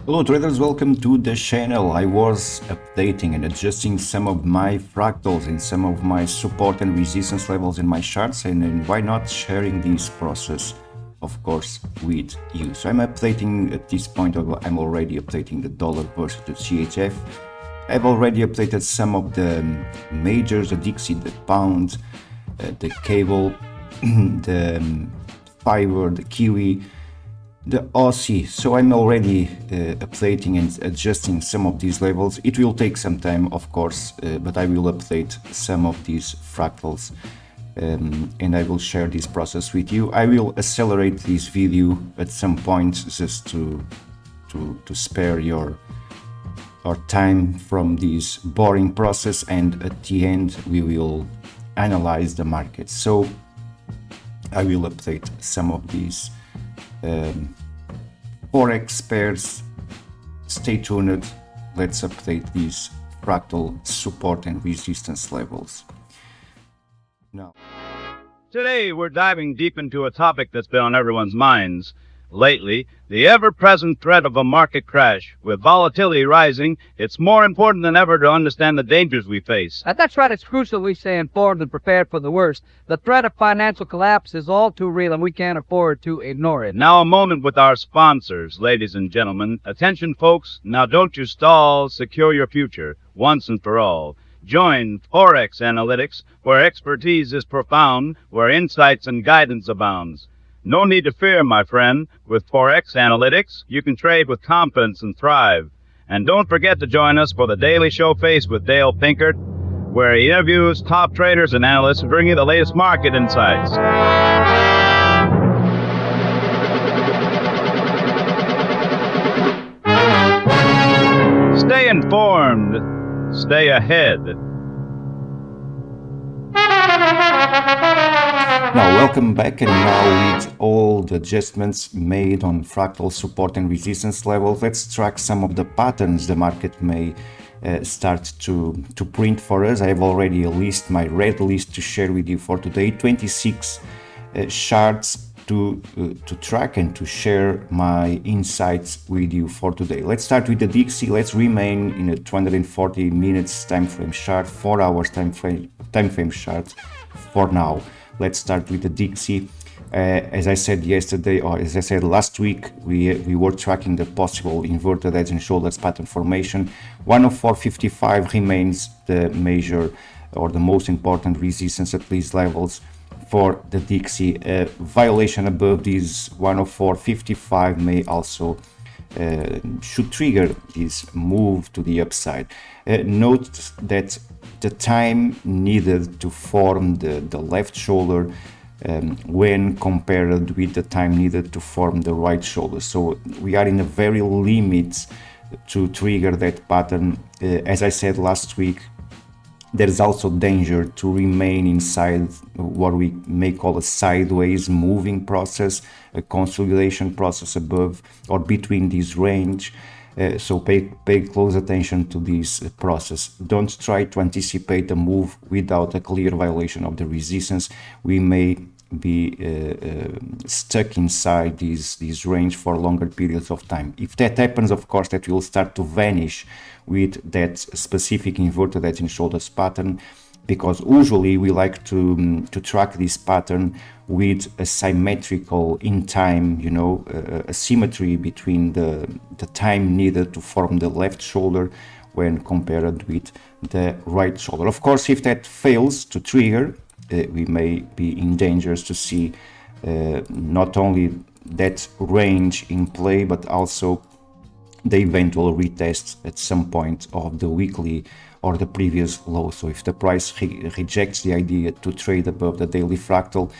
Hello traders, welcome to the channel. I was updating and adjusting some of my fractals and some of my support and resistance levels in my charts, and then why not sharing this process, of course, with you. So I'm updating at this point. I'm already updating the dollar versus the CHF. I've already updated some of the majors, the Dixie, the pound, the cable, the fiber, the kiwi, the Aussie. So I'm already updating and adjusting some of these levels. It will take some time, of course, but I will update some of these fractals and I will share this process with you. I will accelerate this video at some point just to spare your time from this boring process, and at the end we will analyze the market. So I will update some of these Forex pairs. Stay tuned. Let's update these fractal support and resistance levels. Now, today we're diving deep into a topic that's been on everyone's minds lately, the ever-present threat of a market crash. With volatility rising, it's more important than ever to understand the dangers we face. That's right. It's crucial we stay informed and prepared for the worst. The threat of financial collapse is all too real, and we can't afford to ignore it. Now a moment with our sponsors, ladies and gentlemen. Attention, folks. Now don't you stall. Secure your future once and for all. Join Forex Analytix, where expertise is profound, where insights and guidance abounds. No need to fear, my friend. With Forex Analytix, you can trade with confidence and thrive. And don't forget to join us for the Daily Show Face with Dale Pinkert, where he interviews top traders and analysts and bring you the latest market insights. Stay informed. Stay ahead. Now, welcome back, and now with all the adjustments made on fractal support and resistance levels, let's track some of the patterns the market may start to print for us. I have already a list, my red list, to share with you for today. 26 charts to track and to share my insights with you for today. Let's start with the Dixie. Let's remain in a 240 minutes time frame chart, 4 hours time frame chart for now. Let's start with the Dixie. As I said yesterday, or as I said last week, we were tracking the possible inverted heads and shoulders pattern formation. 104.55 remains the major or the most important resistance at these levels for the Dixie. Violation above these 104.55 may also should trigger this move to the upside. Note that the time needed to form the left shoulder when compared with the time needed to form the right shoulder. So we are in a very limit to trigger that pattern. As I said last week, there is also danger to remain inside what we may call a sideways moving process, a consolidation process above or between this range. So pay close attention to this process. Don't try to anticipate a move without a clear violation of the resistance. We may be stuck inside this range for longer periods of time. If that happens, of course, that will start to vanish with that specific inverted head and shoulders pattern, because usually we like to track this pattern with a symmetrical in time, a symmetry between the time needed to form the left shoulder when compared with the right shoulder. Of course, if that fails to trigger, we may be in danger to see not only that range in play, but also the eventual retest at some point of the weekly or the previous low. So if the price rejects the idea to trade above the daily fractal,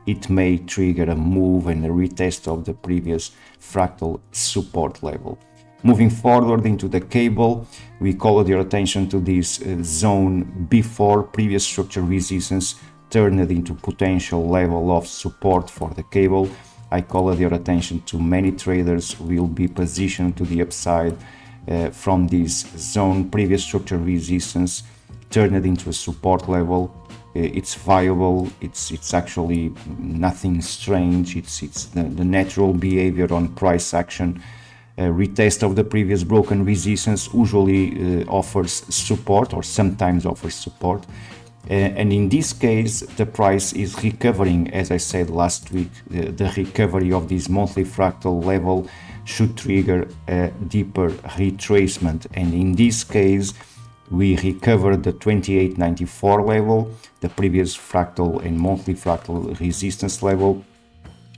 it may trigger a move and a retest of the previous fractal support level. Moving forward into the cable, we call your attention to this zone before previous structure resistance turned into potential level of support for the cable. I call your attention to many traders will be positioned to the upside from this zone. Previous structure resistance turned into a support level. It's viable. It's actually nothing strange. It's the natural behavior on price action A retest of the previous broken resistance usually offers support, or sometimes offers support. And in this case, the price is recovering. As I said last week, the recovery of this monthly fractal level should trigger a deeper retracement. And in this case, we recovered the 2894 level, the previous fractal and monthly fractal resistance level.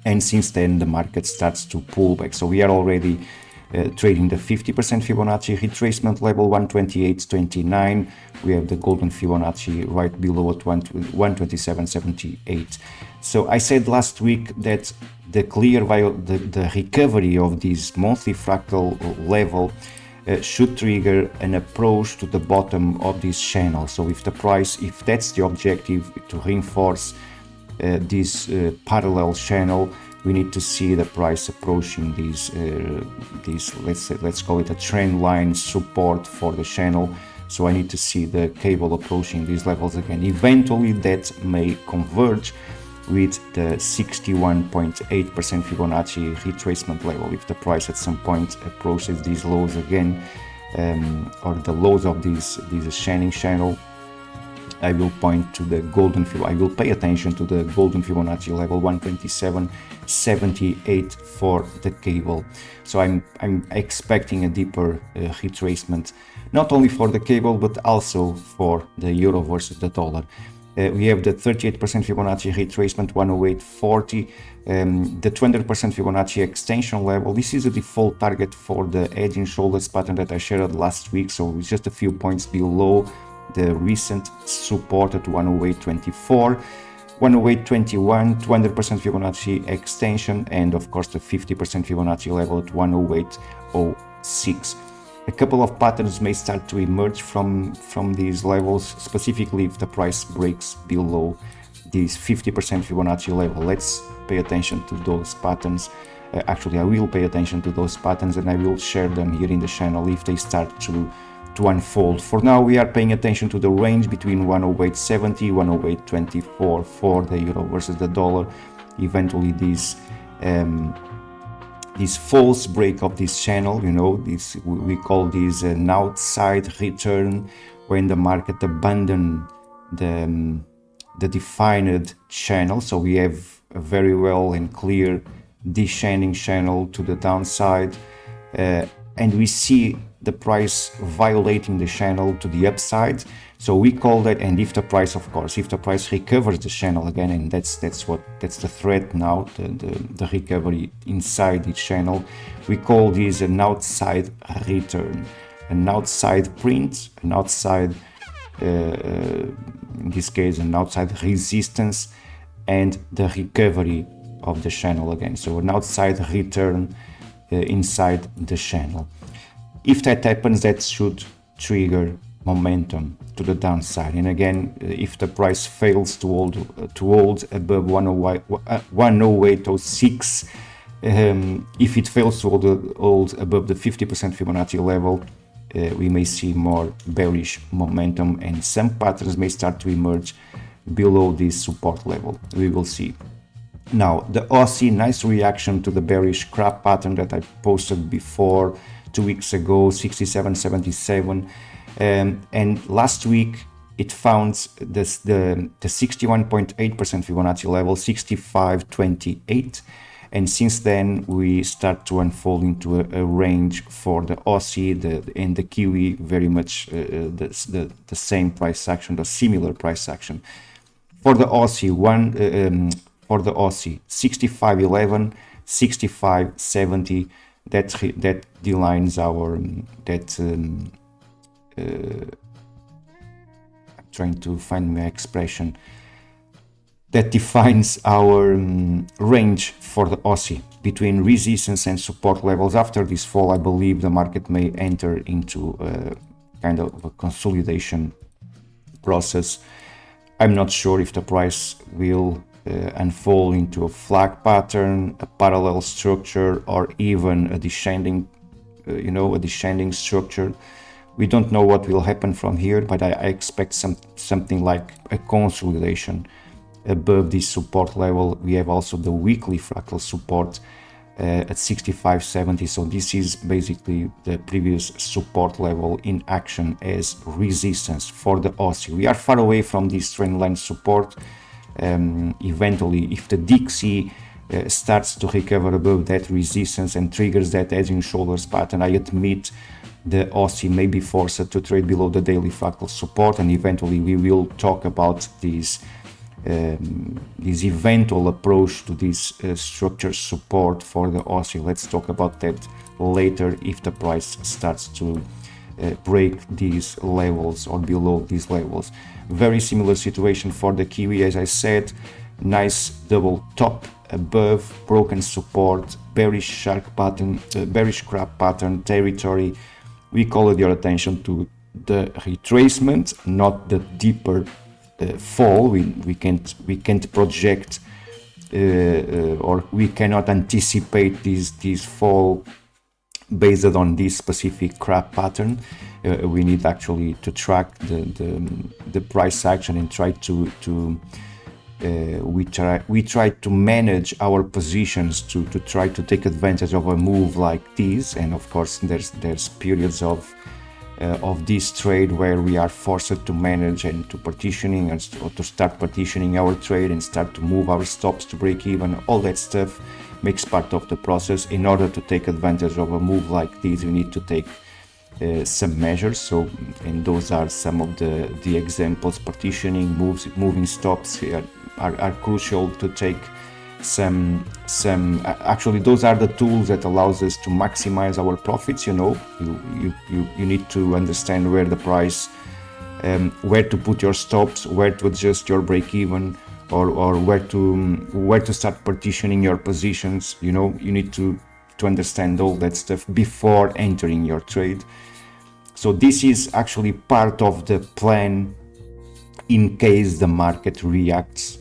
And since then, the market starts to pull back. So we are already trading the 50% Fibonacci retracement level, 128.29. We have the golden Fibonacci right below at 127.78. So I said last week that the recovery of this monthly fractal level should trigger an approach to the bottom of this channel. So if that's the objective, to reinforce this parallel channel, we need to see the price approaching this let's call it a trend line support for the channel. So I need to see the cable approaching these levels again. Eventually that may converge with the 61.8% Fibonacci retracement level. If the price at some point approaches these lows again, or the lows of this ascending channel, I will point to the golden Fibonacci. I will pay attention to the golden Fibonacci level 127.78 for the cable. So I'm expecting a deeper retracement, not only for the cable but also for the euro versus the dollar. We have the 38% Fibonacci retracement 108.40, the 200% Fibonacci extension level. This is a default target for the edge and shoulders pattern that I shared last week, so it's just a few points below the recent support at 108.24, 108.21, 200% Fibonacci extension, and of course the 50% Fibonacci level at 108.06. A couple of patterns may start to emerge from these levels, specifically if the price breaks below this 50% Fibonacci level. Let's pay attention to those patterns. Actually, I will pay attention to those patterns and I will share them here in the channel if they start to unfold. For now, we are paying attention to the range between 108.70, 108.24 for the euro versus the dollar. Eventually, this false break of this channel, this we call this an outside return, when the market abandon the defined channel. So we have a very well and clear descending channel to the downside, and we see the price violating the channel to the upside. So we call that, and if the price, of course, if the price recovers the channel again, and that's the threat now, the recovery inside the channel, we call this an outside return, an outside print, an outside, in this case, an outside resistance, and the recovery of the channel again. So an outside return inside the channel. If that happens, that should trigger momentum to the downside. And again, if the price fails to hold above 108.06, if it fails to hold above the 50% Fibonacci level, we may see more bearish momentum, and some patterns may start to emerge below this support level. We will see. Now, the Aussie, nice reaction to the bearish crab pattern that I posted before 2 weeks ago, 67.77, and last week it found the 61.8% Fibonacci level, 65.28, and since then we start to unfold into a range for the Aussie and the Kiwi, very much the same price action, the similar price action. For the Aussie, 65.11, 65.70. That defines our I'm trying to find my expression. That defines our range for the Aussie between resistance and support levels. After this fall, I believe the market may enter into a kind of a consolidation process. I'm not sure if the price will unfold into a flag pattern, a parallel structure, or even a descending, a descending structure. We don't know what will happen from here, but I expect something like a consolidation above this support level. We have also the weekly fractal support at 65.70. So this is basically the previous support level in action as resistance for the Aussie. We are far away from this trend line support. Eventually, if the Dixie starts to recover above that resistance and triggers that head and shoulders pattern, I admit the Aussie may be forced to trade below the daily fractal support, and eventually we will talk about this eventual approach to this structure support for the Aussie. Let's talk about that later if the price starts to break these levels or below these levels. Very similar situation for the Kiwi, as I said. Nice double top above, broken support, bearish shark pattern, bearish crab pattern territory. We call your attention to the retracement, not the deeper fall. We can't project or we cannot anticipate this fall based on this specific crab pattern. We need actually to track the price action and try to we try to manage our positions to try to take advantage of a move like this. And of course there's periods of this trade where we are forced to manage and to partitioning and to start partitioning our trade and start to move our stops to break even. All that stuff makes part of the process. In order to take advantage of a move like this, you need to take some measures. So, and those are some of the examples. Partitioning, moving stops are crucial to take some actually those are the tools that allows us to maximize our profits. You know, you need to understand where the price, where to put your stops, where to adjust your break even, or where to start partitioning your positions. You know, you need to understand all that stuff before entering your trade. So this is actually part of the plan in case the market reacts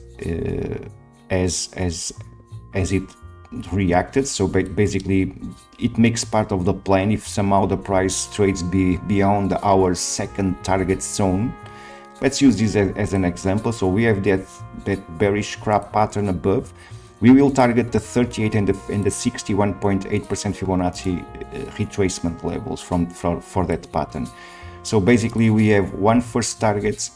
as it reacted. So basically it makes part of the plan if somehow the price trades beyond our second target zone. Let's use this as an example. So we have that bearish crab pattern above. We will target the 38 and the 61.8% Fibonacci retracement levels for that pattern. So basically we have one first target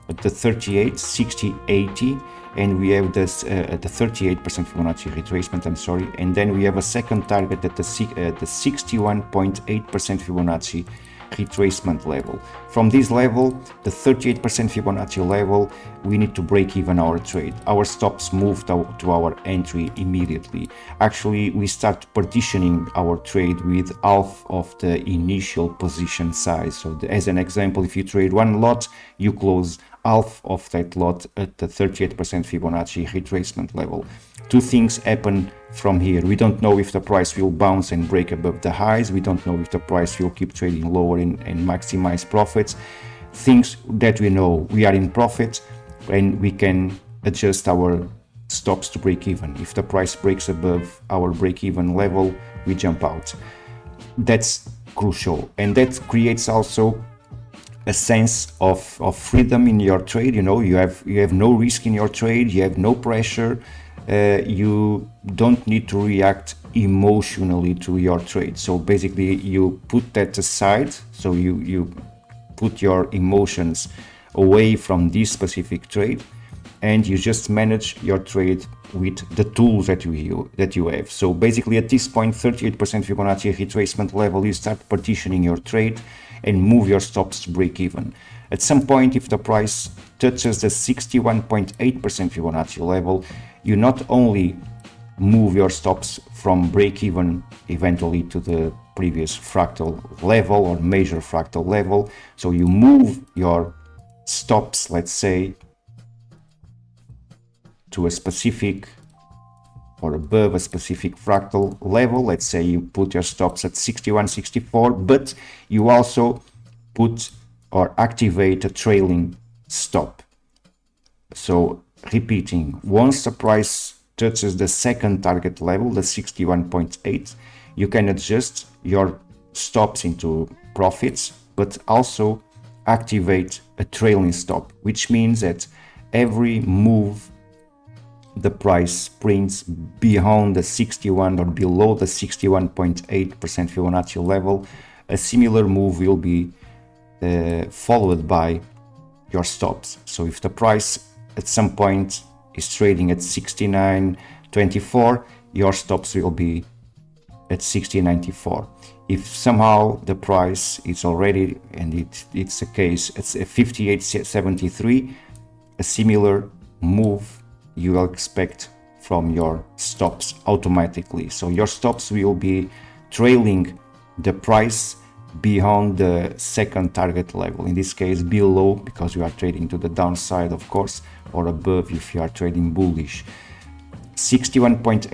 at the 38, 60, 80, and we have this at the 38% Fibonacci retracement, I'm sorry, and then we have a second target at the 61.8% Fibonacci retracement level. From this level, the 38% Fibonacci level, we need to break even our trade. Our stops move to our entry immediately. Actually, we start partitioning our trade with half of the initial position size. So as an example, if you trade one lot, you close half of that lot at the 38% Fibonacci retracement level. Two things happen from here. We don't know if the price will bounce and break above the highs. We don't know if the price will keep trading lower and maximize profits. Things that we know, we are in profit and we can adjust our stops to break even. If the price breaks above our break even level, we jump out. That's crucial, and that creates also a sense of freedom in your trade. You know, you have no risk in your trade, you have no pressure, you don't need to react emotionally to your trade. So basically you put that aside, so you put your emotions away from this specific trade and you just manage your trade with the tools that you have. So basically at this point, 38% Fibonacci retracement level, you start partitioning your trade and move your stops to break even. At some point, if the price touches the 61.8% Fibonacci level, you not only move your stops from break even eventually to the previous fractal level or major fractal level, so you move your stops, let's say, to a specific or above a specific fractal level. Let's say you put your stops at 61, 64, but you also put or activate a trailing stop. So repeating, once the price touches the second target level, the 61.8, you can adjust your stops into profits, but also activate a trailing stop, which means that every move the price prints beyond the 61 or below the 61.8% Fibonacci level, a similar move will be followed by your stops. So if the price at some point is trading at 69.24, your stops will be at 60.94. If somehow the price is already, and it's a case, it's a 58.73, a similar move you will expect from your stops automatically. So your stops will be trailing the price beyond the second target level, in this case below, because you are trading to the downside, of course, or above if you are trading bullish. 61.8%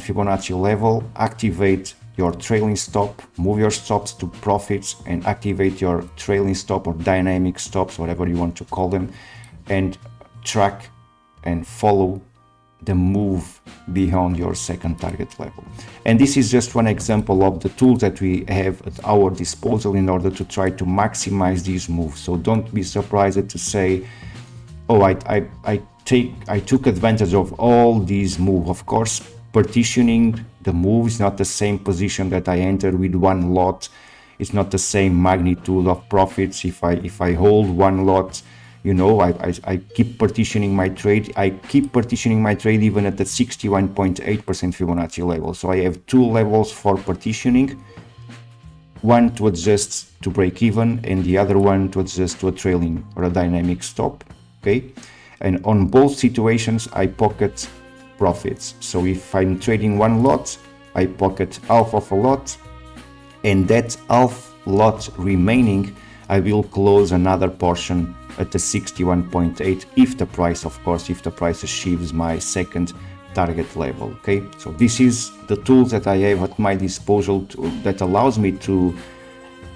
Fibonacci level, activate your trailing stop, move your stops to profits, and activate your trailing stop or dynamic stops, whatever you want to call them, and track and follow the move beyond your second target level. And this is just one example of the tools that we have at our disposal in order to try to maximize these moves. So don't be surprised to say, oh, I took advantage of all these moves. Of course, partitioning the move is not the same position that I entered with one lot. It's not the same magnitude of profits. If I hold one lot, you know, I keep partitioning my trade. I keep partitioning my trade even at the 61.8% Fibonacci level. So I have two levels for partitioning, one to adjust to break even and the other one to adjust to a trailing or a dynamic stop. Okay, and on both situations I pocket profits. So if I'm trading one lot, I pocket half of a lot, and that half lot remaining I will close another portion at the 61.8 if the price, of course, if the price achieves my second target level. Okay, so this is the tools that I have at my disposal that allows me to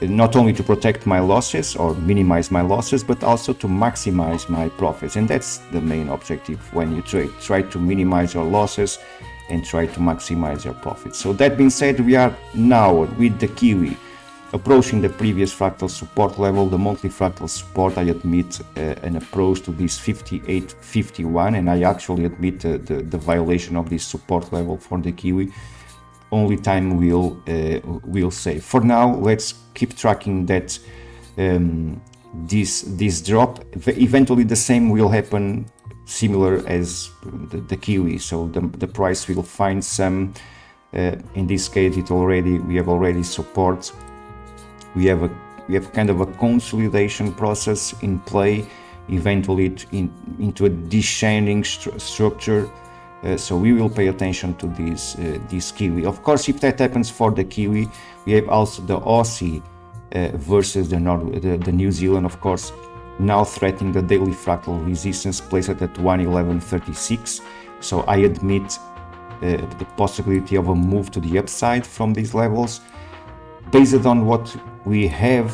not only to protect my losses or minimize my losses, but also to maximize my profits. And that's the main objective when you trade. Try to minimize your losses and try to maximize your profits. So that being said, we are now with the Kiwi approaching the previous fractal support level, the monthly fractal support. I admit an approach to this 58.51, and I actually admit the violation of this support level for the Kiwi. Only time will say. For now, let's keep tracking that this drop. Eventually, the same will happen, similar as the Kiwi. So the price will find some. In this case, we have already support. We have kind of a consolidation process in play. Eventually, into a descending structure. So we will pay attention to this Kiwi. Of course, if that happens for the Kiwi, we have also the Aussie versus the New Zealand, of course, now threatening the daily fractal resistance placed at 111.36. So I admit the possibility of a move to the upside from these levels. Based on what we have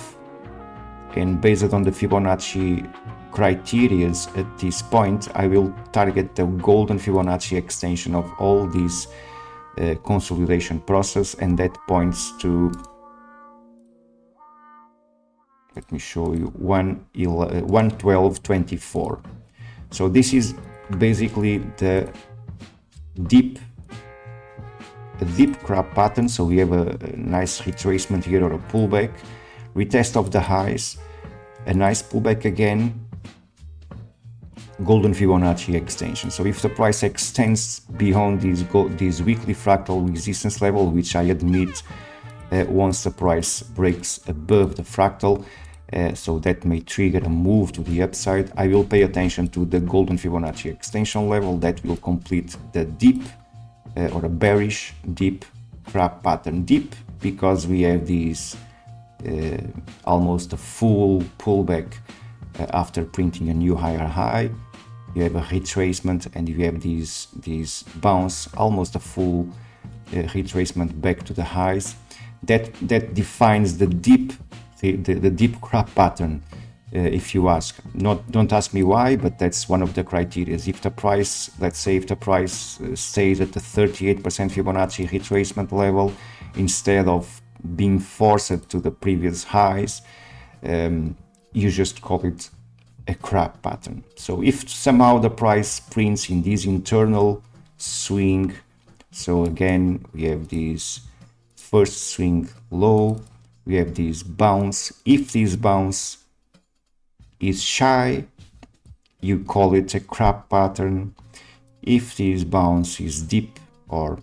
and based on the Fibonacci criterias at this point, I will target the golden Fibonacci extension of all this consolidation process, and that points to, let me show you, 112.24. So this is basically the deep crab pattern. So we have a nice retracement here or a pullback, retest of the highs, a nice pullback again, golden Fibonacci extension. So if the price extends beyond this weekly fractal resistance level, which I admit once the price breaks above the fractal, so that may trigger a move to the upside, I will pay attention to the golden Fibonacci extension level that will complete the deep or a bearish deep crab pattern. Deep because we have these almost a full pullback after printing a new higher high. You have a retracement and you have these bounce, almost a full retracement back to the highs. That defines the deep crab pattern. If you ask, don't ask me why, but that's one of the criteria. If the price, let's say, if the price stays at the 38% Fibonacci retracement level instead of being forced to the previous highs, you just call it a crab pattern. So if somehow the price prints in this internal swing, so again we have this first swing low, we have this bounce. If this bounce is shy, you call it a crab pattern. If this bounce is deep, or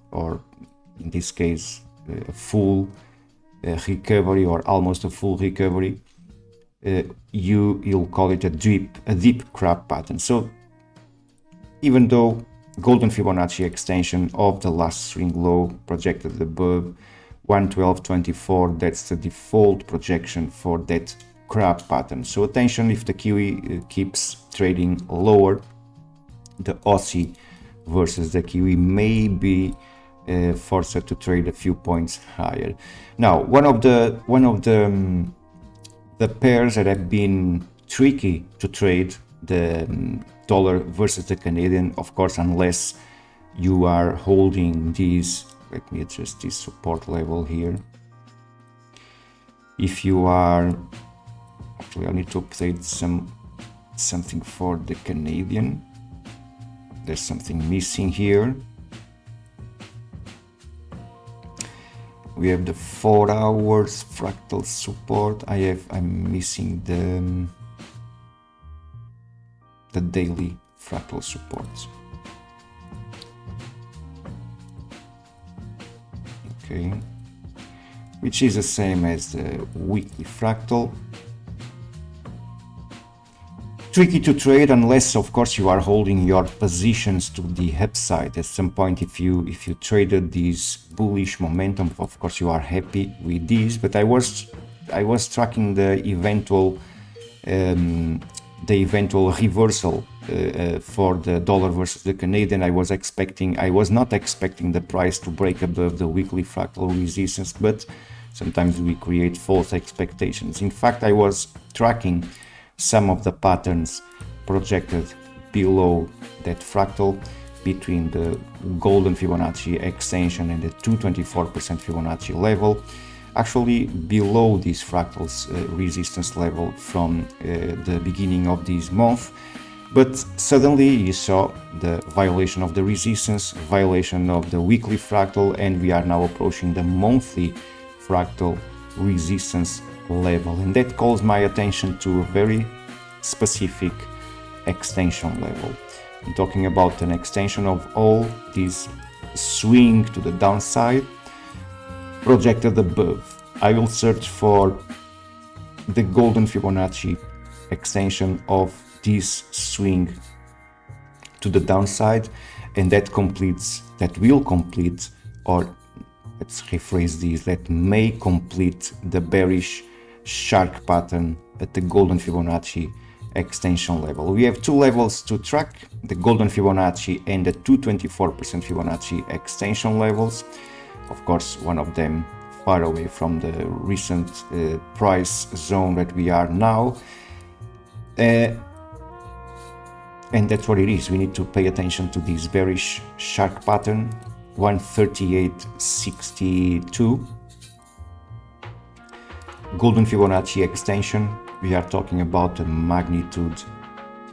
in this case a full recovery or almost a full recovery, you'll call it a deep crab pattern. So even though golden Fibonacci extension of the last swing low projected above 112.24, that's the default projection for that crab pattern. So attention, if the Kiwi keeps trading lower, the Aussie versus the Kiwi may be forced to trade a few points higher. Now, one of the pairs that have been tricky to trade, the dollar versus the Canadian, of course, unless you are holding these. Let me adjust this support level here. If you are, actually I need to update something for the Canadian. There's something missing here. We have the 4 hours fractal support. I'm missing the daily fractal supports. Okay, which is the same as the weekly fractal. Tricky to trade unless, of course, you are holding your positions to the upside. At some point, if you traded this bullish momentum, of course, you are happy with this. But I was tracking the eventual reversal for the dollar versus the Canadian. I was not expecting the price to break above the weekly fractal resistance, but sometimes we create false expectations. In fact, I was tracking some of the patterns projected below that fractal between the golden Fibonacci extension and the 224% Fibonacci level, actually below this fractal's resistance level from the beginning of this month. But suddenly you saw the violation of the resistance, violation of the weekly fractal, and we are now approaching the monthly fractal resistance level, and that calls my attention to a very specific extension level. I'm talking about an extension of all this swing to the downside projected above. I will search for the golden Fibonacci extension of this swing to the downside, and that will complete, or let's rephrase this, that may complete the bearish shark pattern at the golden Fibonacci extension level. We have two levels to track, the golden Fibonacci and the 224% Fibonacci extension levels. Of course, one of them far away from the recent price zone that we are now. And that's what it is. We need to pay attention to this bearish shark pattern, 138.62. Golden Fibonacci extension, we are talking about the magnitude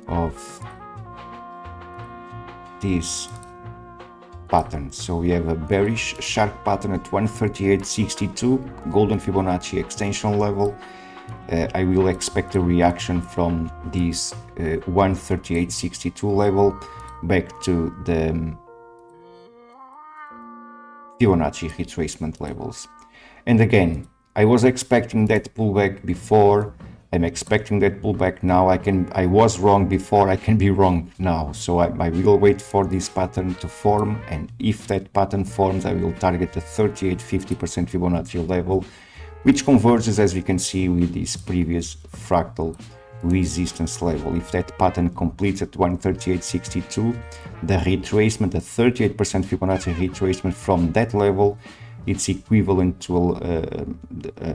of this pattern. So we have a bearish shark pattern at 138.62, golden Fibonacci extension level. I will expect a reaction from this 138.62 level back to the Fibonacci retracement levels. And again, I was expecting that pullback before, I'm expecting that pullback now. I was wrong before, I can be wrong now. So I will wait for this pattern to form, and if that pattern forms, I will target the 38.50% Fibonacci level, which converges, as we can see, with this previous fractal resistance level. If that pattern completes at 138.62, the retracement, the 38% Fibonacci retracement from that level, it's equivalent to a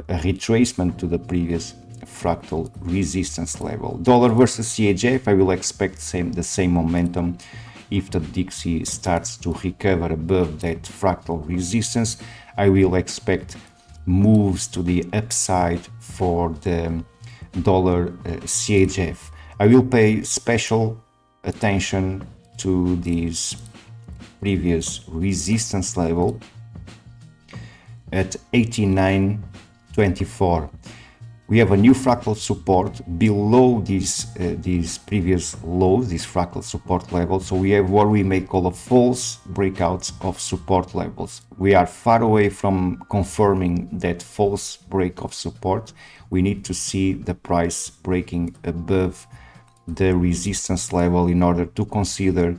retracement to the previous fractal resistance level. Dollar versus CHF, I will expect the same momentum. If the Dixie starts to recover above that fractal resistance, I will expect moves to the upside for the dollar CHF. I will pay special attention to this previous resistance level at 89.24. We have a new fractal support below these previous lows, this fractal support level. So we have what we may call a false breakout of support levels. We are far away from confirming that false break of support. We need to see the price breaking above the resistance level in order to consider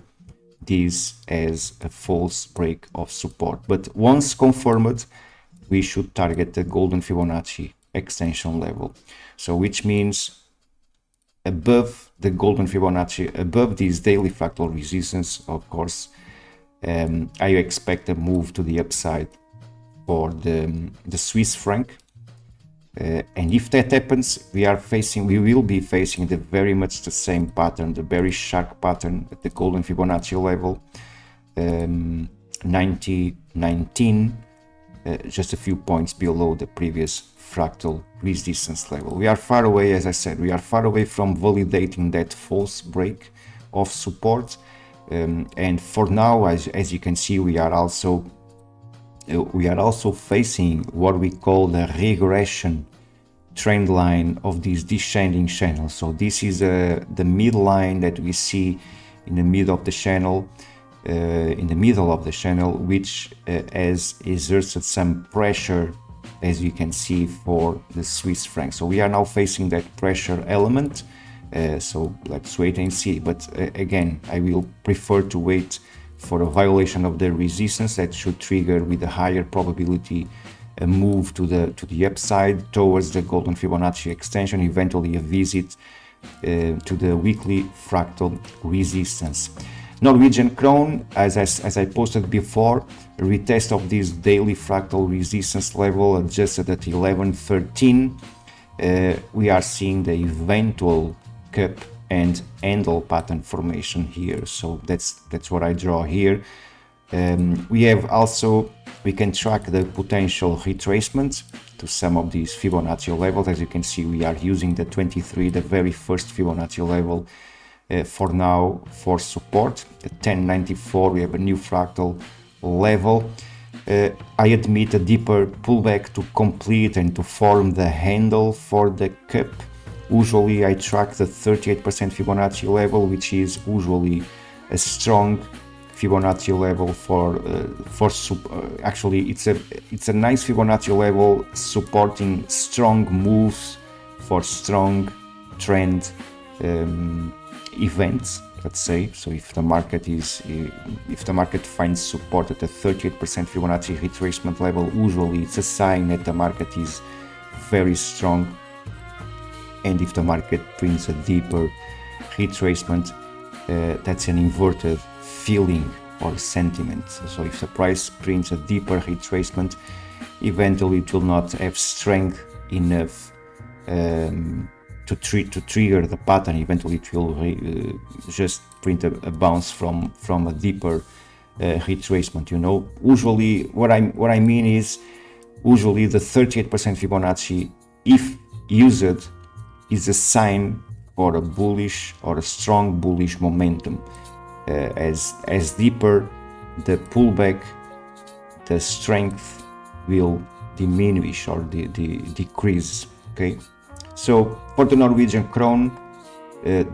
this as a false break of support. But once confirmed, we should target the golden Fibonacci extension level. So which means above the golden Fibonacci, above this daily fractal resistance, of course, I expect a move to the upside for the Swiss franc. And if that happens, we will be facing the very much the same pattern, the very sharp pattern at the golden Fibonacci level, 19, just a few points below the previous fractal resistance level. We are far away, as I said, we are far away from validating that false break of support. And for now, as you can see, we are also facing what we call the regression trend line of this descending channel. So this is the midline that we see in the middle of the channel, which has exerted some pressure, as you can see, for the Swiss franc. So we are now facing that pressure element. So let's wait and see. But again, I will prefer to wait for a violation of the resistance that should trigger with a higher probability a move to the upside towards the golden Fibonacci extension, eventually a visit to the weekly fractal resistance. Norwegian krone, as I posted before, a retest of this daily fractal resistance level adjusted at 11.13. We are seeing the eventual cup and handle pattern formation here. So that's what I draw here. We can track the potential retracement to some of these Fibonacci levels. As you can see, we are using the 23, the very first Fibonacci level for now for support. At 1094, we have a new fractal level. I admit a deeper pullback to complete and to form the handle for the cup. Usually I track the 38% Fibonacci level, which is usually a strong Fibonacci level actually it's a nice Fibonacci level supporting strong moves for strong trend events, let's say. So if the market finds support at a 38% Fibonacci retracement level, usually it's a sign that the market is very strong. And if the market brings a deeper retracement, that's an inverted feeling or sentiment. So if the price prints a deeper retracement, eventually it will not have strength enough to trigger the pattern. Eventually it will just print a bounce from a deeper retracement. Usually what I mean is, usually the 38% Fibonacci, if used, is a sign for a bullish or a strong bullish momentum. As deeper the pullback, the strength will diminish or decrease. Okay, so for the Norwegian krone,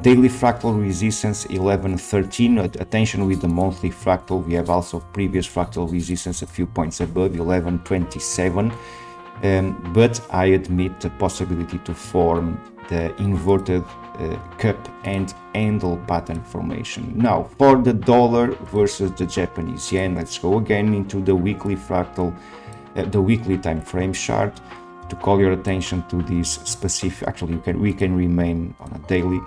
daily fractal resistance 11.13. Attention with the monthly fractal. We have also previous fractal resistance a few points above, 11.27. But I admit the possibility to form the inverted cup and handle pattern formation. Now for the dollar versus the Japanese yen, let's go again into the weekly fractal, the weekly time frame chart, to call your attention to this specific. Actually, we can remain on a daily.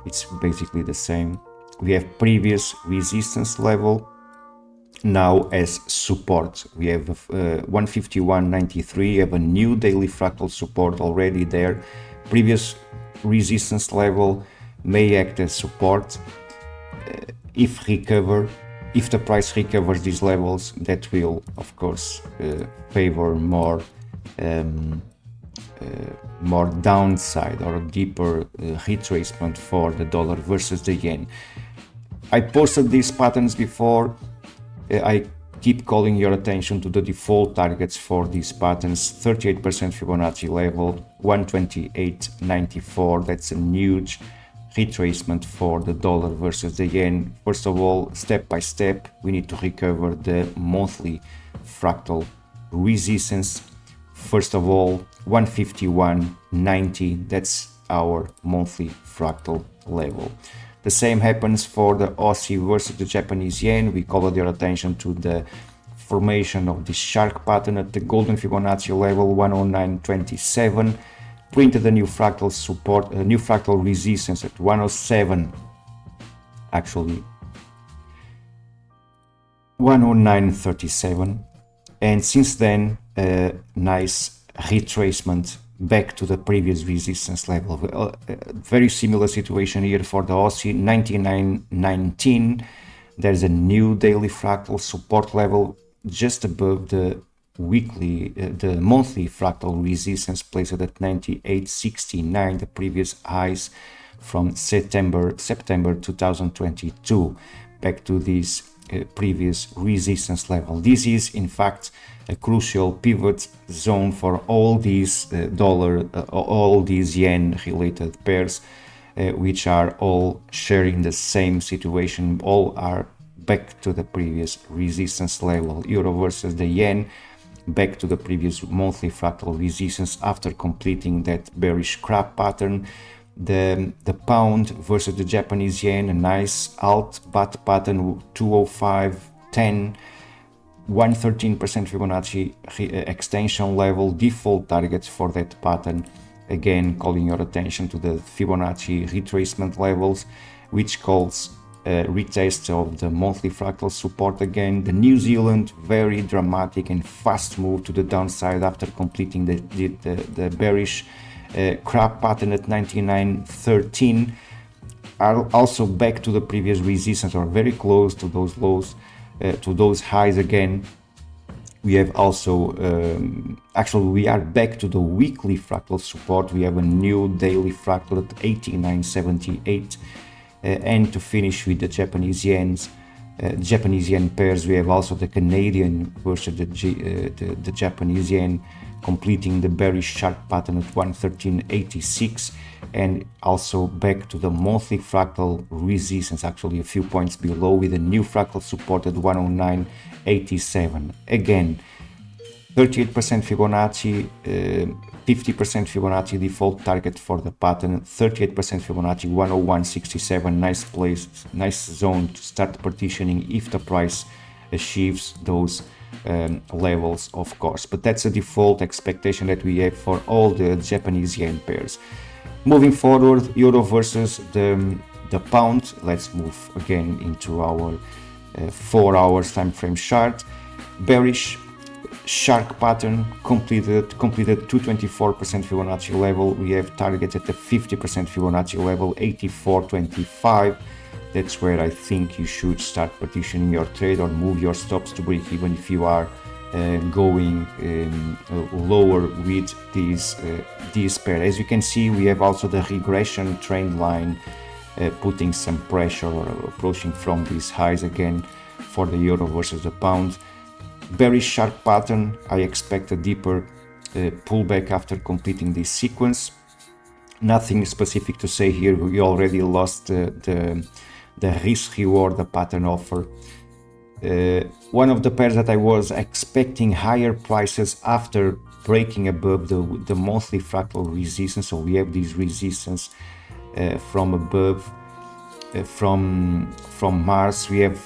It's basically the same. We have previous resistance level now as support. We have 151.93. We have a new daily fractal support already there. Previous resistance level may act as support. If the price recovers these levels, that will of course favor more more downside or deeper retracement for the dollar versus the yen. I posted these patterns before. I keep calling your attention to the default targets for these patterns. 38% Fibonacci level, 128.94. That's a huge retracement for the dollar versus the yen. First of all, step by step, we need to recover the monthly fractal resistance. First of all, 151.90. That's our monthly fractal level. The same happens for the Aussie versus the Japanese yen. We called your attention to the formation of this shark pattern at the golden Fibonacci level 109.27. Printed a new fractal support, a new fractal resistance at 107. Actually, 109.37. And since then, a nice retracement back to the previous resistance level. Very similar situation here for the Aussie, 99.19. There's a new daily fractal support level just above the monthly fractal resistance placed at 98.69, the previous highs from September 2022, back to this previous resistance level. This is in fact a crucial pivot zone for all these all these yen related pairs, which are all sharing the same situation. All are back to the previous resistance level. Euro versus the yen, back to the previous monthly fractal resistance after completing that bearish crab pattern. The pound versus the Japanese yen, a nice alt bat pattern, 205.10, 113% Fibonacci extension level, default targets for that pattern. Again, calling your attention to the Fibonacci retracement levels, which calls retest of the monthly fractal support again. The New Zealand, very dramatic and fast move to the downside after completing the bearish crab pattern at 99.13, are also back to the previous resistance or very close to those lows, to those highs again. We have also, actually we are back to the weekly fractal support. We have a new daily fractal at 89.78, and to finish with the Japanese yen pairs, we have also the Canadian versus the Japanese yen, completing the bearish sharp pattern at 113.86, and also back to the monthly fractal resistance, actually a few points below, with a new fractal support at 109.87. Again, 38% Fibonacci, 50% Fibonacci default target for the pattern, 38% Fibonacci, 101.67. Nice place, nice zone to start partitioning if the price achieves those levels, of course. But that's a default expectation that we have for all the Japanese yen pairs. Moving forward, euro versus the pound. Let's move again into our 4 hours time frame chart. Bearish shark pattern completed 224% Fibonacci level. We have targets at the 50% Fibonacci level, 84.25. That's where I think you should start partitioning your trade or move your stops to break even if you are going lower with this pair. As you can see, we have also the regression trend line putting some pressure or approaching from these highs again for the euro versus the pound. Very sharp pattern. I expect a deeper pullback after completing this sequence. Nothing specific to say here. We already lost the risk reward the pattern offer. One of the pairs that I was expecting higher prices after breaking above the monthly fractal resistance. So we have this resistance from above, from Mars. We have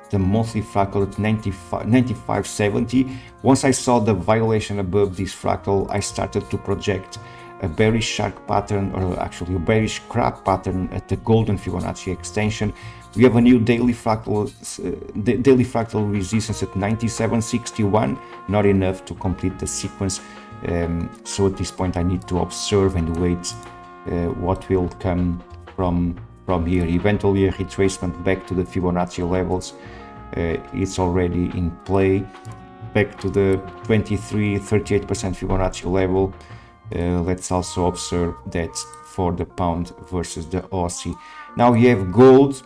the monthly fractal at 95.70. Once I saw the violation above this fractal, I started to project a bearish shark pattern, or actually a bearish crab pattern at the golden Fibonacci extension. We have a new daily fractal resistance at 97.61, not enough to complete the sequence. So at this point I need to observe and wait what will come from here. Eventually a retracement back to the Fibonacci levels. It's already in play, back to the 38% Fibonacci level. Let's also observe that for the pound versus the Aussie. Now we have gold,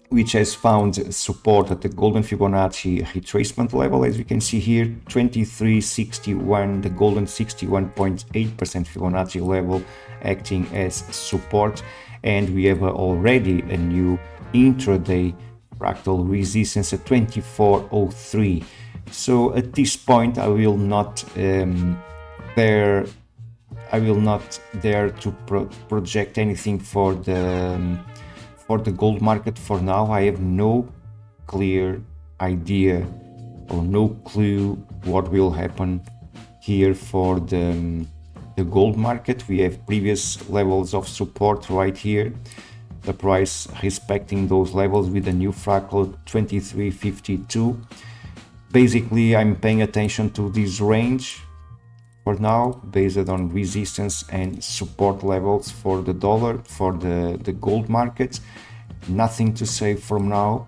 which has found support at the golden Fibonacci retracement level, as you can see here, 2361, the golden 61.8% Fibonacci level acting as support, and we have already a new intraday fractal resistance at 2403. So at this point I will not dare to project anything for the gold market for now. I have no clear idea or no clue what will happen here for the gold market. We have previous levels of support right here, the price respecting those levels with a new fractal 2352. Basically, I'm paying attention to this range for now, based on resistance and support levels for the dollar, for the gold market. Nothing to say from now.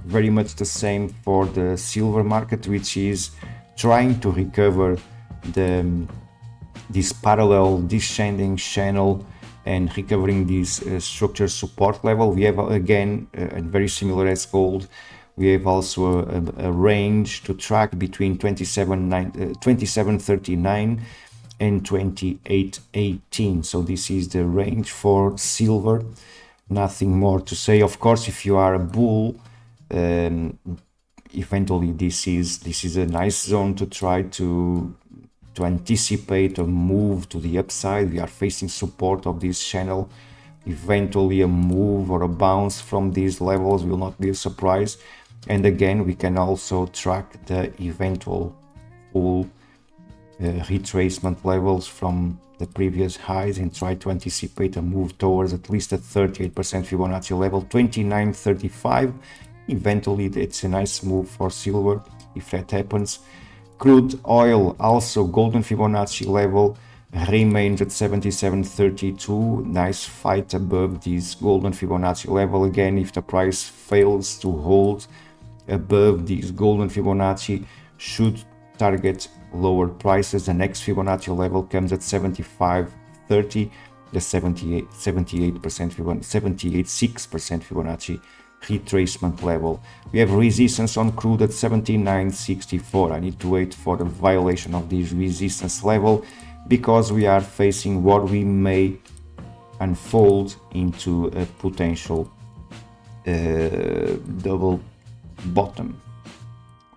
Very much the same for the silver market, which is trying to recover this parallel descending channel and recovering this structure support level. We have again, very similar as gold, we have also a range to track between 2739 and 2818. So this is the range for silver. Nothing more to say. Of course, if you are a bull, eventually this is a nice zone to try to anticipate a move to the upside. We are facing support of this channel. Eventually a move or a bounce from these levels will not be a surprise. And again, we can also track the eventual full retracement levels from the previous highs and try to anticipate a move towards at least a 38% Fibonacci level, 29.35. Eventually, it's a nice move for silver if that happens. Crude oil, also golden Fibonacci level, remains at 77.32. Nice fight above this golden Fibonacci level. Again, if the price fails to hold above this golden Fibonacci, should target lower prices. The next Fibonacci level comes at 75.30, the 78.6% Fibonacci retracement level. We have resistance on crude at 79.64. I need to wait for the violation of this resistance level because we are facing what we may unfold into a potential double bottom.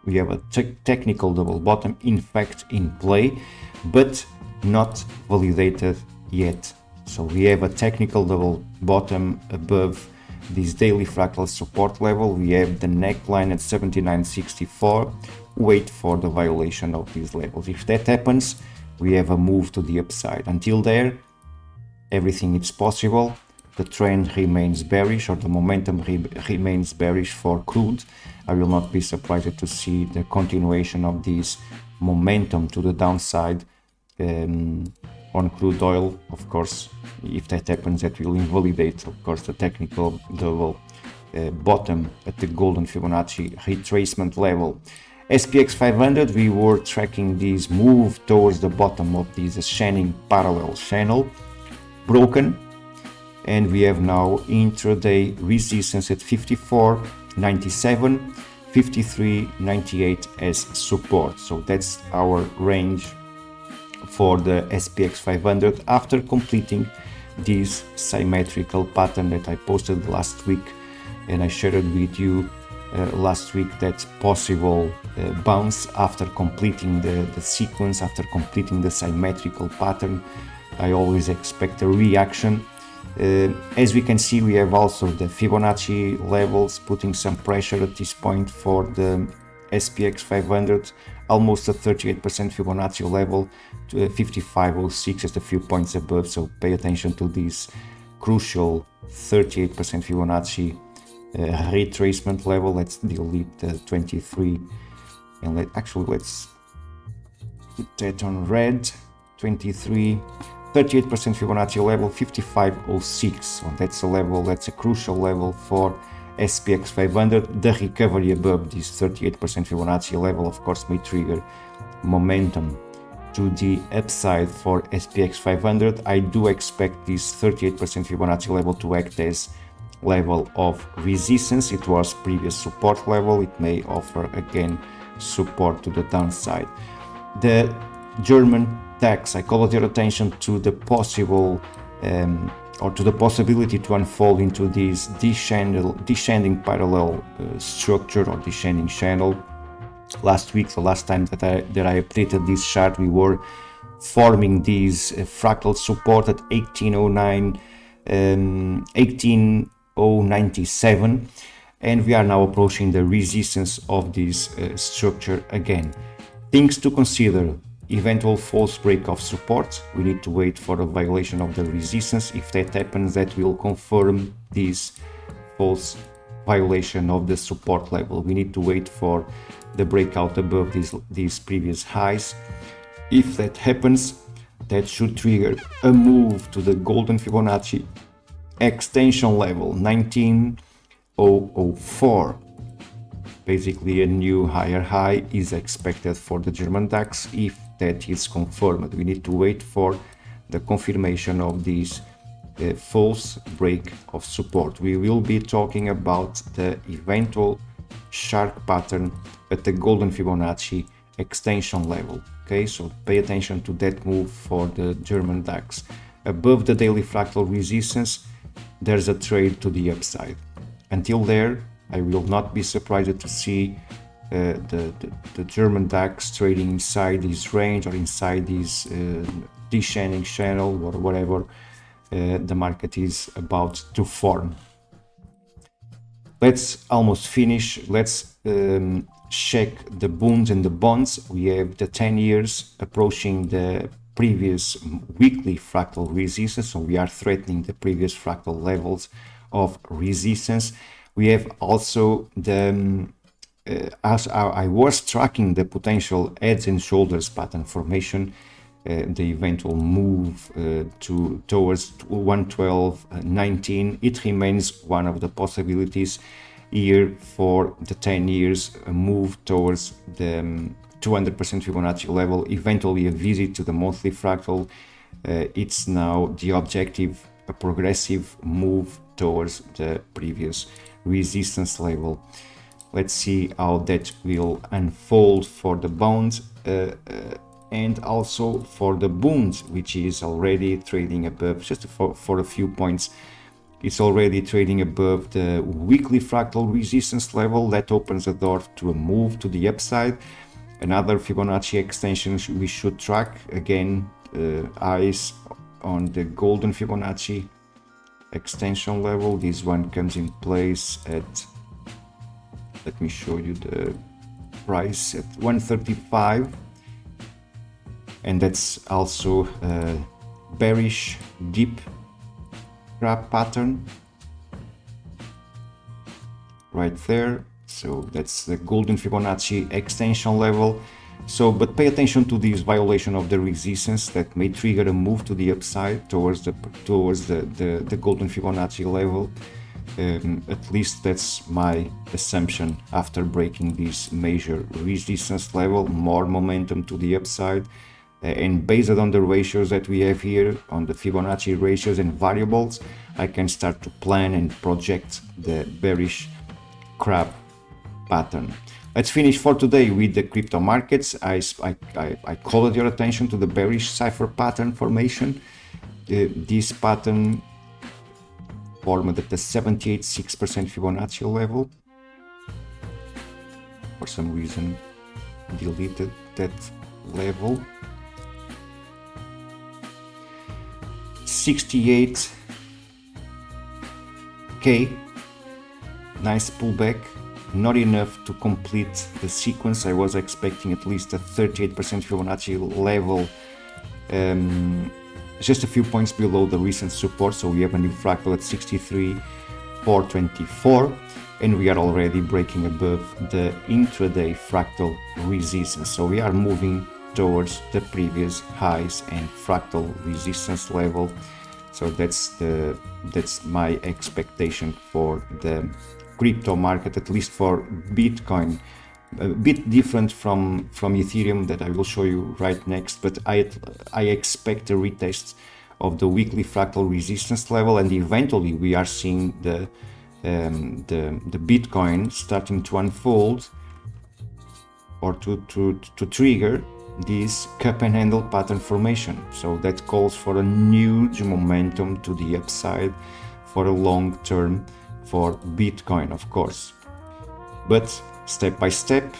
We have a technical double bottom in fact in play, but not validated yet. So we have a technical double bottom above this daily fractal support level. We have the neckline at 79.64. Wait for the violation of these levels. If that happens, we have a move to the upside. Until there, everything is possible. The trend remains bearish, or the momentum remains bearish for crude. I will not be surprised to see the continuation of this momentum to the downside on crude oil. Of course, if that happens, that will invalidate, of course, the technical double bottom at the golden Fibonacci retracement level. SPX 500, we were tracking this move towards the bottom of this ascending parallel channel, broken, and we have now intraday resistance at 54.97, 53.98 as support. So that's our range for the SPX 500 after completing this symmetrical pattern that I posted last week, and I shared with you last week that possible bounce after completing the sequence, after completing the symmetrical pattern. I always expect a reaction. As we can see, we have also the Fibonacci levels putting some pressure at this point for the SPX 500, almost a 38% Fibonacci level, to 55.06, just a few points above. So pay attention to this crucial 38% Fibonacci retracement level. Let's delete the 23 and let's put that on red. 23, 38% Fibonacci level, 55.06. So that's a level, that's a crucial level for SPX 500. The recovery above this 38% Fibonacci level, of course, may trigger momentum to the upside for SPX 500. I do expect this 38% Fibonacci level to act as level of resistance. It was previous support level. It may offer again support to the downside. The German DAX, I call your attention to the possible or to the possibility to unfold into this descending parallel structure or descending channel. Last week, the last time that I updated this chart, we were forming this fractal support at 18,097, and we are now approaching the resistance of this structure again. Things to consider: eventual false break of support. We need to wait for a violation of the resistance. If that happens, that will confirm this false violation of the support level. We need to wait for the breakout above these previous highs. If that happens, that should trigger a move to the golden Fibonacci extension level 19,004. Basically, a new higher high is expected for the German DAX. If that is confirmed, we need to wait for the confirmation of this false break of support. We will be talking about the eventual shark pattern at the golden Fibonacci extension level. Okay, so pay attention to that move for the German DAX. Above the daily fractal resistance, there's a trade to the upside. Until there, I will not be surprised to see the German DAX trading inside this range or inside this descending channel or whatever the market is about to form. Let's almost finish. Let's check the bunds and the bonds. We have the 10 years approaching the previous weekly fractal resistance, so we are threatening the previous fractal levels of resistance. We have also the as I was tracking the potential heads and shoulders pattern formation, the eventual move towards 112.19. It remains one of the possibilities here for the 10 years, a move towards the 200% Fibonacci level, eventually a visit to the monthly fractal. It's now the objective, a progressive move towards the previous resistance level. Let's see how that will unfold for the bonds and also for the bunds, which is already trading above, just for a few points, it's already trading above the weekly fractal resistance level. That opens the door to a move to the upside. Another Fibonacci extension we should track, again, eyes on the golden Fibonacci extension level. This one comes in place at, let me show you the price, at 135, and that's also a bearish deep crab pattern right there. So that's the golden Fibonacci extension level. So, but pay attention to this violation of the resistance that may trigger a move to the upside towards the golden Fibonacci level. At least that's my assumption after breaking this major resistance level. More momentum to the upside, and based on the ratios that we have here, on the Fibonacci ratios and variables, I can start to plan and project the bearish crab pattern. Let's finish for today with the crypto markets. I called your attention to the bearish cipher pattern formation. This pattern formed at the 78.6% Fibonacci level. For some reason, deleted that level. 68K, nice pullback. Not enough to complete the sequence. I was expecting at least a 38% Fibonacci level, just a few points below the recent support. So we have a new fractal at 63,424, and we are already breaking above the intraday fractal resistance. So we are moving towards the previous highs and fractal resistance level. So that's my expectation for the crypto market, at least for Bitcoin. a bit different from Ethereum that I will show you right next, but I expect a retest of the weekly fractal resistance level, and eventually we are seeing the Bitcoin starting to unfold or to trigger this cup and handle pattern formation. So that calls for a huge momentum to the upside for a long term for Bitcoin, of course. But step by step,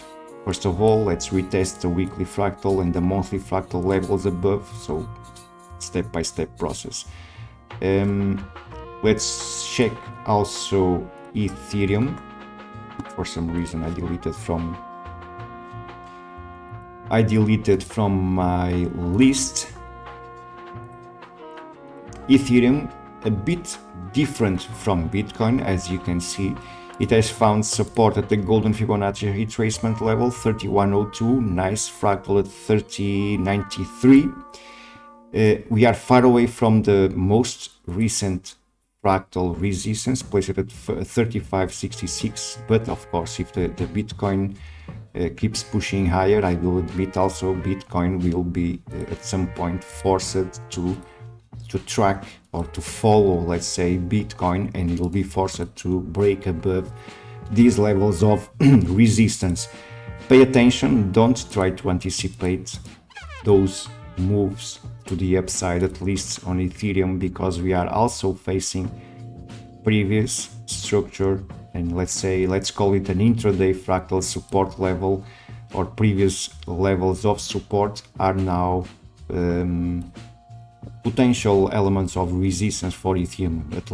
first of all, let's retest the weekly fractal and the monthly fractal levels above. So step by step process. Let's check also Ethereum. For some reason I deleted from my list. Ethereum, a bit different from Bitcoin, as you can see. It has found support at the golden Fibonacci retracement level 3102, nice fractal at 3093. We are far away from the most recent fractal resistance placed at 3566, but of course if the Bitcoin keeps pushing higher, I will admit also Bitcoin will be at some point forced to track or to follow, let's say, Bitcoin, and it will be forced to break above these levels of resistance. Pay attention, don't try to anticipate those moves to the upside, at least on Ethereum, because we are also facing previous structure, and let's call it an intraday fractal support level, or previous levels of support are now potential elements of resistance for Ethereum, at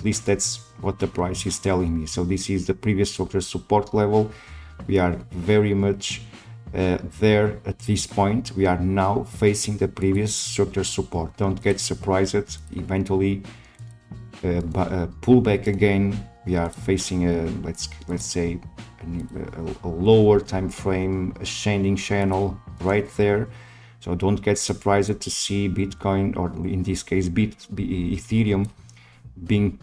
least that's what the price is telling me. So this is the previous structure support level. We are very much there at this point. We are now facing the previous structure support. Don't get surprised, eventually pull back again. We are facing a let's say a lower time frame ascending channel right there. So don't get surprised to see Bitcoin, or in this case Ethereum, being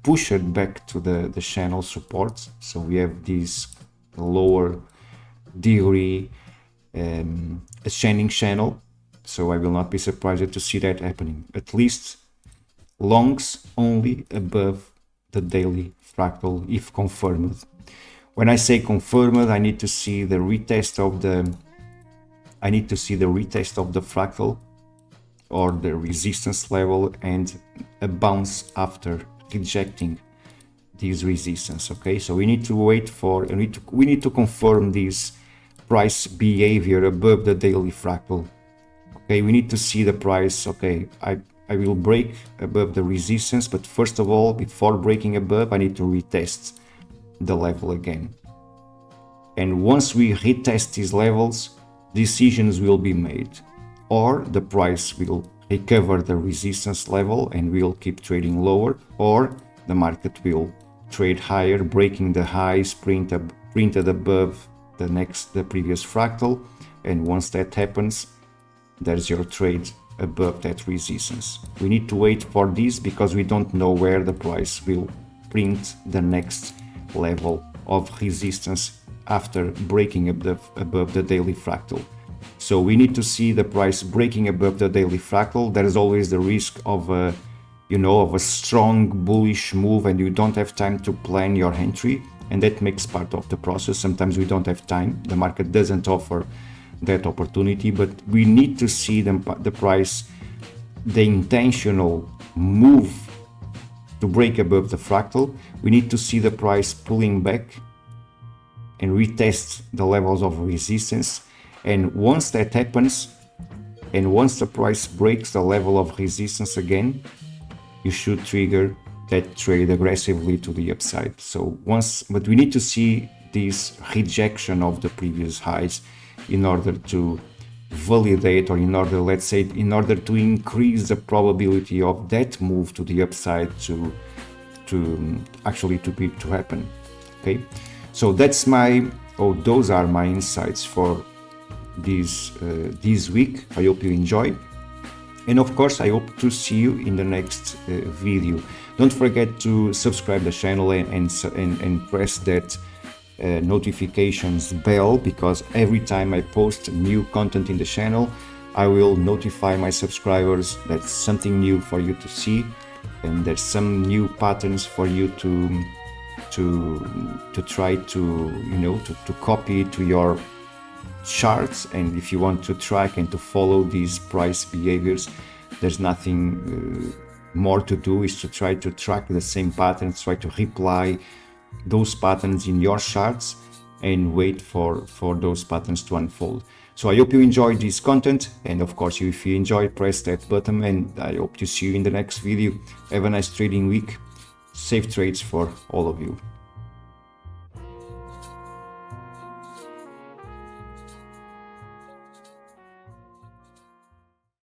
pushed back to the channel support. So we have this lower degree ascending channel. So I will not be surprised to see that happening. At least longs only above the daily fractal if confirmed. When I say confirmed, I need to see the retest of the fractal or the resistance level and a bounce after rejecting this resistance. Okay, so we need to wait for, we need to confirm this price behavior above the daily fractal. Okay, we need to see the price. Okay, I will break above the resistance, but first of all, before breaking above, I need to retest the level again. And once we retest these levels, decisions will be made, or the price will recover the resistance level and will keep trading lower, or the market will trade higher, breaking the highs printed above the previous fractal. And once that happens, there's your trade above that resistance. We need to wait for this because we don't know where the price will print the next level of resistance after breaking above the daily fractal. So we need to see the price breaking above the daily fractal. There is always the risk of a strong bullish move, and you don't have time to plan your entry, and that makes part of the process. Sometimes we don't have time, the market doesn't offer that opportunity, but we need to see the price, the intentional move to break above the fractal. We need to see the price pulling back and retest the levels of resistance. And once that happens, and once the price breaks the level of resistance again, you should trigger that trade aggressively to the upside. But we need to see this rejection of the previous highs in order to validate, or in order to increase the probability of that move to the upside to happen. Okay, so those are my insights for this week. I hope you enjoy, and of course I hope to see you in the next video. Don't forget to subscribe the channel and press that notifications bell, because every time I post new content in the channel, I will notify my subscribers that something new for you to see, and there's some new patterns for you to try to to copy to your charts. And if you want to track and to follow these price behaviors, there's nothing more to do, is to try to track the same patterns, try to reply those patterns in your charts and wait for those patterns to unfold. So I hope you enjoyed this content, and of course if you enjoy, press that button, and I hope to see you in the next video. Have a nice trading week. Safe trades for all of you.